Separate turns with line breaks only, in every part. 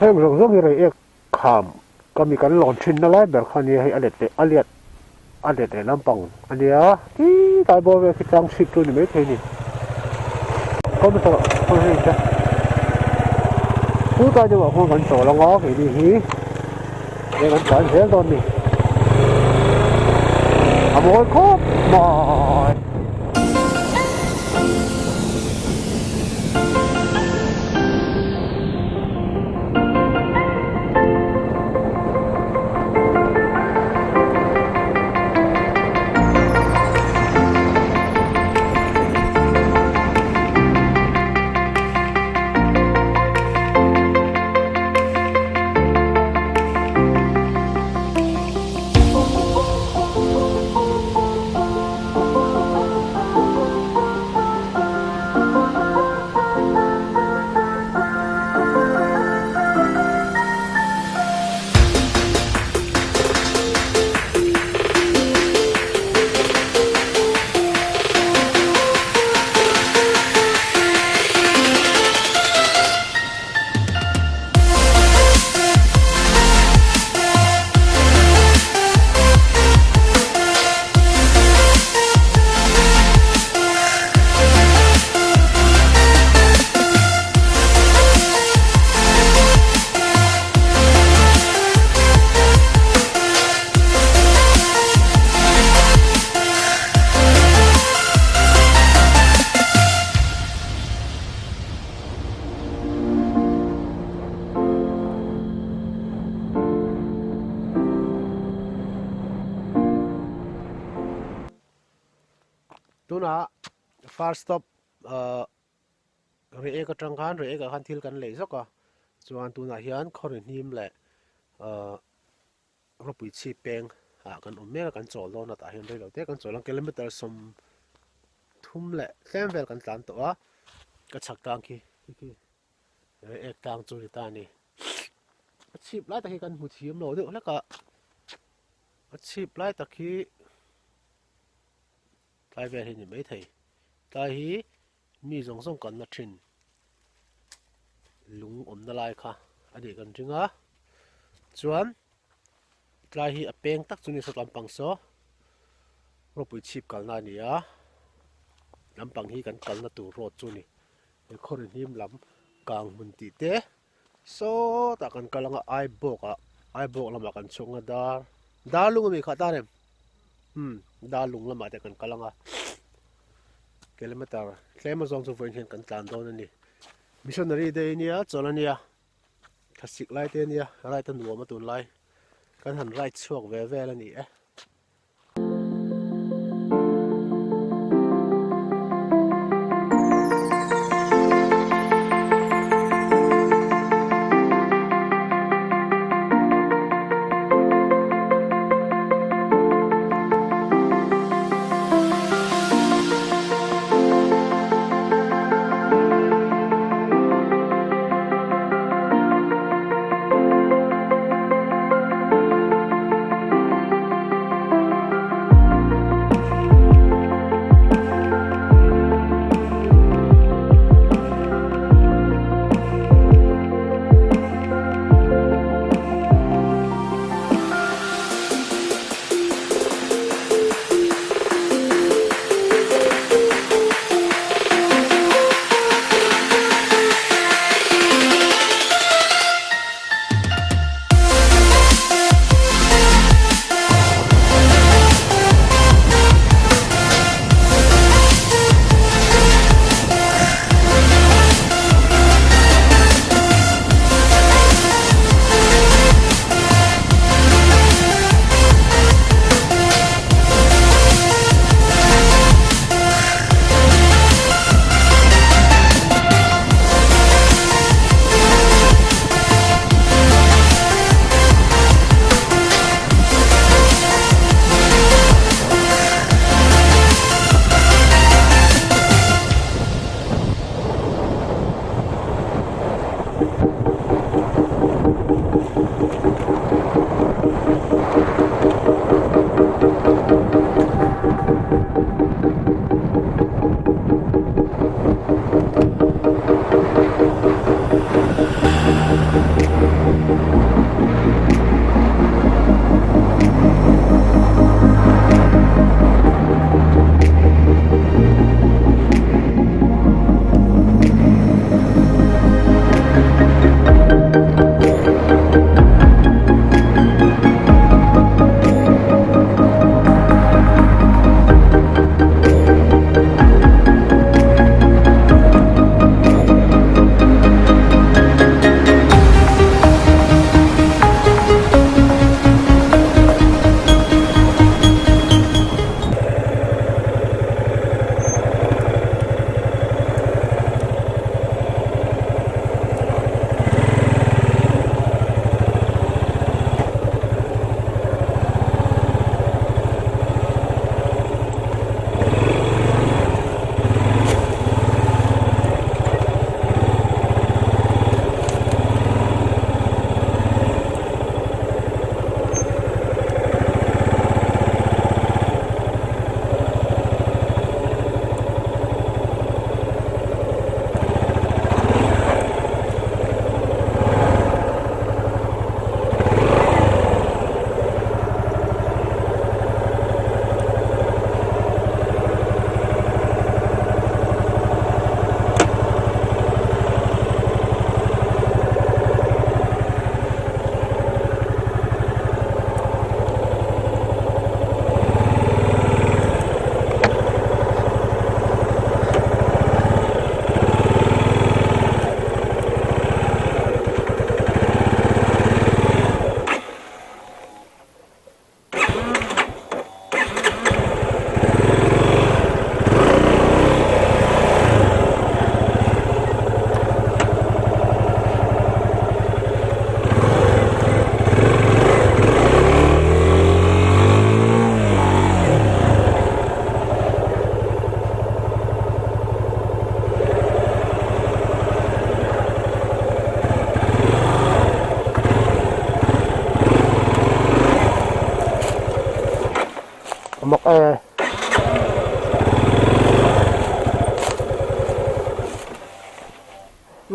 em rong rong rồi ek kham có mi kan lon thin na lai ber khani hay alet te lampang ania ti tai bo ve ki tang sip tu ni me the ni có mi to ko he cha tu ta jo wa ko kan to la ngo ki ni hi để kan chan he don ni amoi ko mai tuna first stop re ka tang khan re ka khan thil kan le zo ka chuan tuna hian khorin him le ropui chi peng kan umme kan chol lo na ta hian re lo te kan cholang kilometer som thum le tlem vel kan tlan to a ka chak tang ki re ek tang chu ta ni chip lai ta hi kan mu thiam lo de la ka chip lai ta khi tai ve hin mai thei tai hi mi zong zong kan na thin lung na lai kha ani kan ringa chuan tai hi apeng tak chuni sat lampang so ropui chip kal na ni a lampang hi kan kal na tu ro chuni e khorin him lam kang mun ti te so ta kan kalanga ai bok lama kan chunga dar lung mi kha ta rem dar lung lama te kan kalanga kilometer tlema zong chu voin hen kan tlan don ani missionary day nia cholania khasik lai te nia rai tan nuam atun lai kan han right chuak ve ve la ni e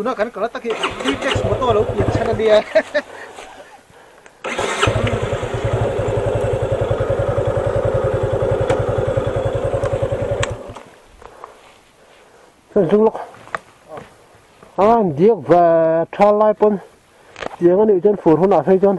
nó cần có tắc hiện đi text một tô lâu tiền chân đi à chung lúc điếc và tra lại pun điếc cái này chân phun không nào thấy chân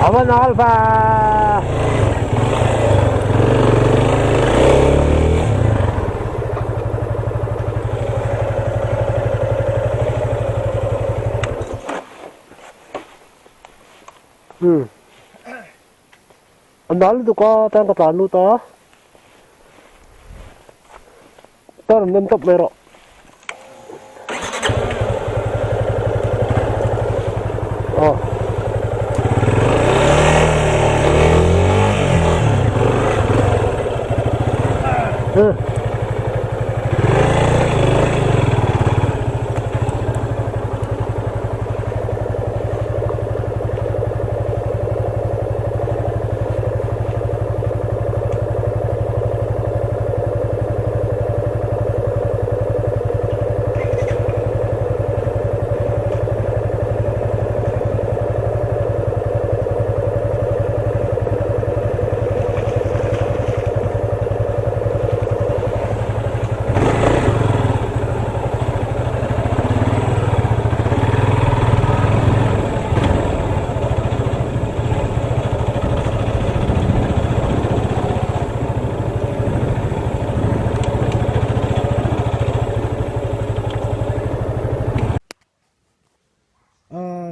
Aman Alpha anh nói là tụi có trang tập làm luôn đó tao là nhân tập về rồi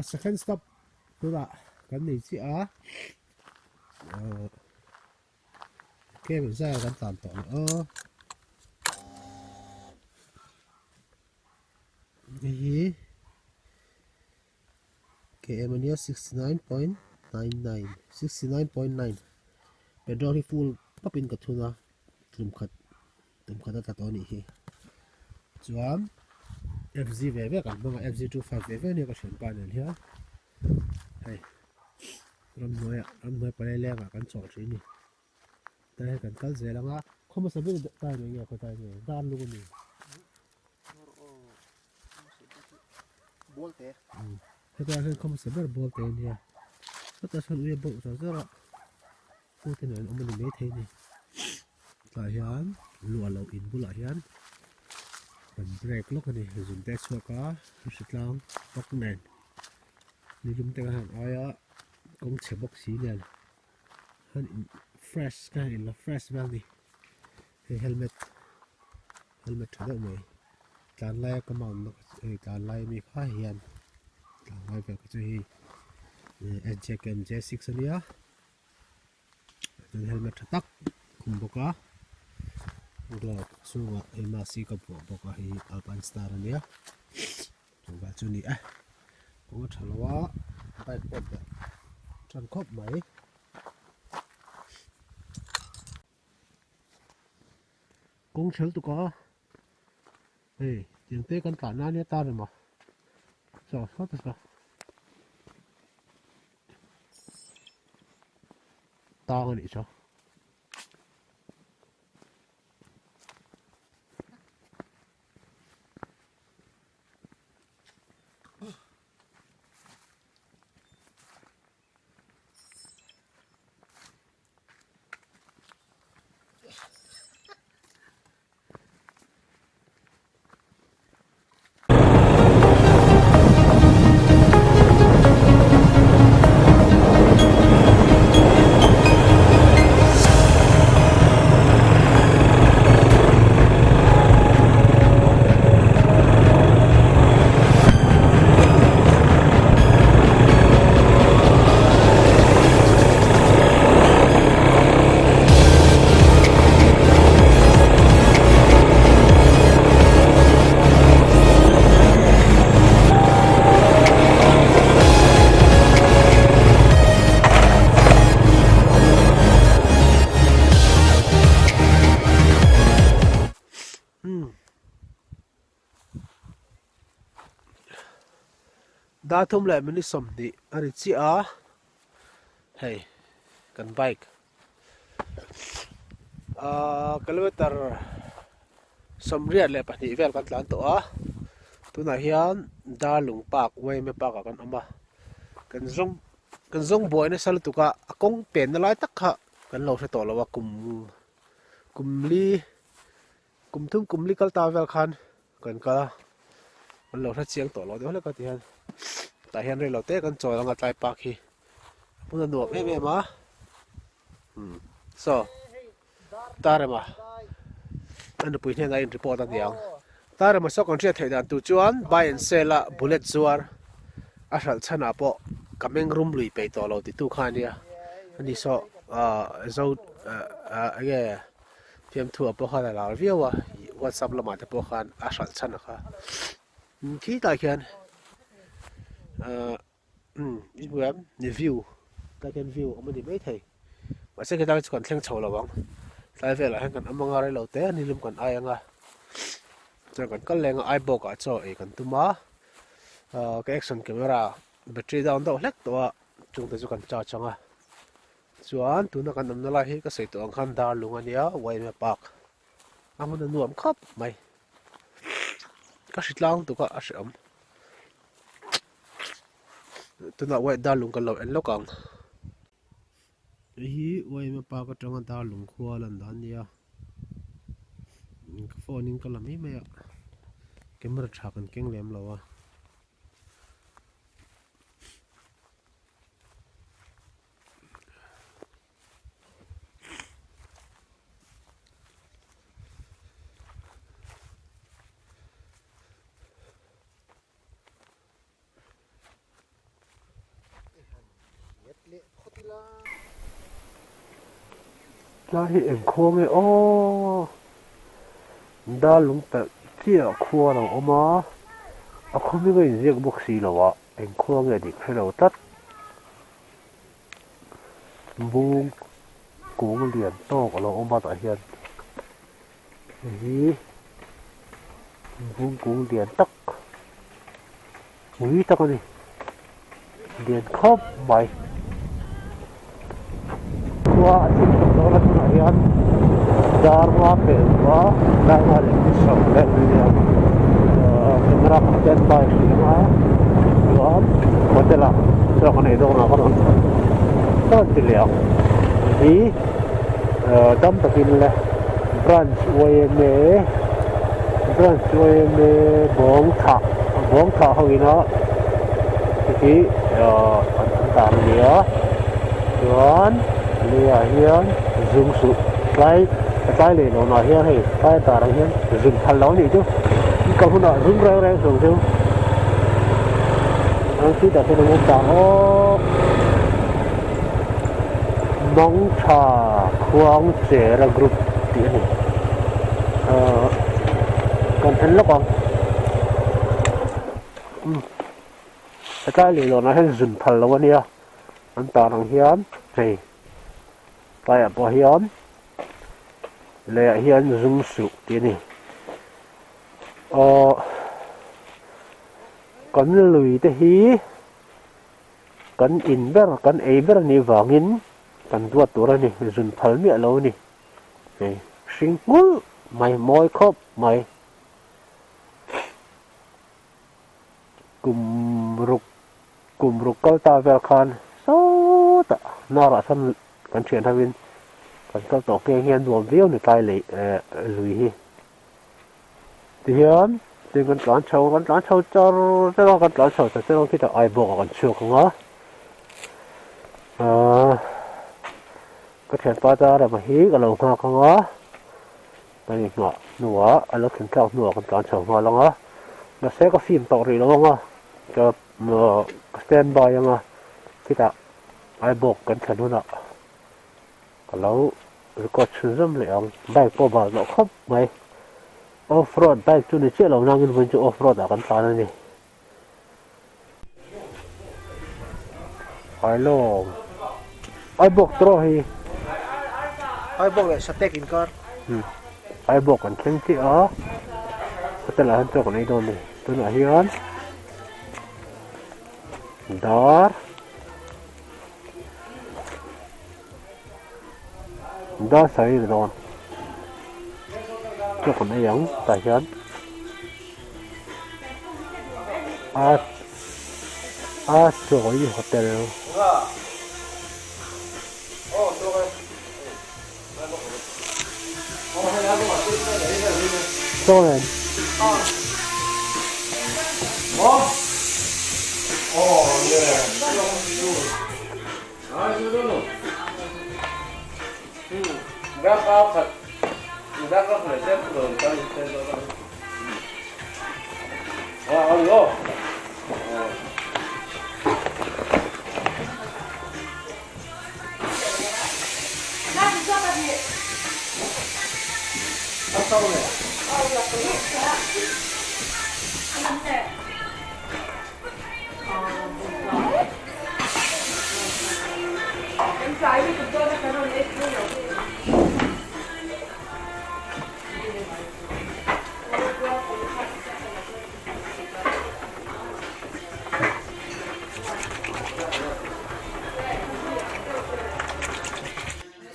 second stop tôi là cái này chứ á cái mình ra cái tạm tổ gì cái em này 69.99 69.9 petrol thì full papin cái thu na tùm khát cái tổ này chuan FZ vềกันบ้าง FZ25 vềเนี่ยก็เฉินปานนั่นเหี้ยเฮ้ยรำน้อยไปแรงอ่ะกันสองชิ้นนี่แต่ให้กันกันเสียแล้วอ่ะเขามาสบิดได้ไหมเนี่ยเขาได้ไหมด้านลูกนี่บอลเตะให้ได้ให้เขามาสบิดบอลเตะเนี่ยก็จะส่วนเวียบอลจะละพูดถึงอันมันไม่เท่นี่หลายยันลัวเราอินบุหลายยันมันเบรกล็อกนี่จุดเด็กชัวร์ก็สุดล่างล็อกแน่นนี่จุดเด็กหันอ้อยอ่ะกงเฉียบบ็อกสีเนี่ยหันเฟรชกันอินละเฟรชบ้างนี่เฮลเมตถูกได้ไหมการไล่ก็มันการไล่มีค่าเฮียนการไล่แบบก็จะให้J6 อันนี้อ่ะจนเฮลเมตตักคุมบกอ่ะglove sunga emasi ka boka hi Alpine Star ania tunga chuni a ko thalawa bike pot da tran khop mai kong chel tu ka hey tiếng tê kan ta na ne ta re ma so so ta ta ni cho đa thum lại mình đi xóm đi anh đi chị à hey cần bike kilometer xóm riết lại bạn đi về cần làm tổ à tu này hiền đa lùng park way me park kan ama kan zong boy ne sal tu ka akong pen na lai tak kha kan lo se to lawa kum li kal ta vel khan kan lo sa chiang to lo de hole ka ti han ta hian re lo te kan choi langa tlai park hi puna nuam em ma so tare ma an pui ne ngai report an yang tare ma so kon thia thei dan tu chuan buy and sell a bullet zuar a hral chana po kameng room lui pe to lo ti tu khan dia ani so zo age fiam thu po kha la view wa whatsapp la ma te po khan a hral chana kha khi ta khian web ni view ta kan view amani mai thei ma se ke ta kon thleng chho lawang lai ve la han kan amanga re lo te ani lum kan ayanga cho kan kal lenga ai bo ka cho e kan tuma cái action camera battery down do hlek to chung te chu kan cha changa chuan tuna kan namna la hi ka sei to ang khan dar lunga nia wai me park amuna nuam khap mai ka shitlang tu ka asham tuna wai dar lung kan lo en lokang hi wai me park ka tanga dar lung khwa lan dan nia ka phone in kalam hi me camera thakan keng lem lawa la hi em khong e o da lung ta chia khua lo oma a khomi ngai zek bok si lawa em khong e dik phelo tat bung kung lian to ko lo oma ta hian hi bung kung lian tak ui tak ani lian khop mai wa atin to la tu hian darwa pe wa darwa le shop le ya camera stand by ma wa hotela so ko nei do na ko to ti le hi dam takin le branch wme bong tha hoina ki an tam nia chuan lia hian zoom su cái le lo na hian hei kai ta ra hian zoom thal lo ni chu ka huna zoom ra so chu an si ta te mo ta o mong tha khuang che ra group ti ni kan than lo kong cái le lo na hian zoom thal lo nia an ta rang hian hei kai a po hian le hian zoom su ti ni kan lui te hi kan in ber kan ei ber ni wangin kan duat tur ani zun phal mi lo ni sing ngul mai moi khop mai kum ruk kal ta vel khan so ta nara san kan thian havin kan kal to ke hian duam viu ni kai le lui hi ti hian tin kan tlan chho char te lo kan tlan chho te lo ki ta ai bo kan chu khanga cái chuyện ba ta là mà hí cái lồng hoa không á cái ngọ nùa anh lúc hiện theo nùa còn chọn chọn hoa lắm á nó sẽ có phim tàu rồi lắm á cho standby á khi ta ai buộc cái chuyện luôn ạ cái lâu có chuyên dụng liệu bike po vào nó khóc mày off-road bike chú này chết lâu năng in vẫn chú off-road à con tàn này ai lồng ai buộc rồi
ai buộc lại sắp in car
ai buộc còn khen chị ó có tên là hơn cho con ấy đâu này tôi nói hiến Dar. Dar sai rồi. Cho con này giống tại chân. Rồi hotel. Rồi.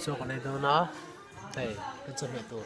So con này đâu nó đây cái chân mẹ tôi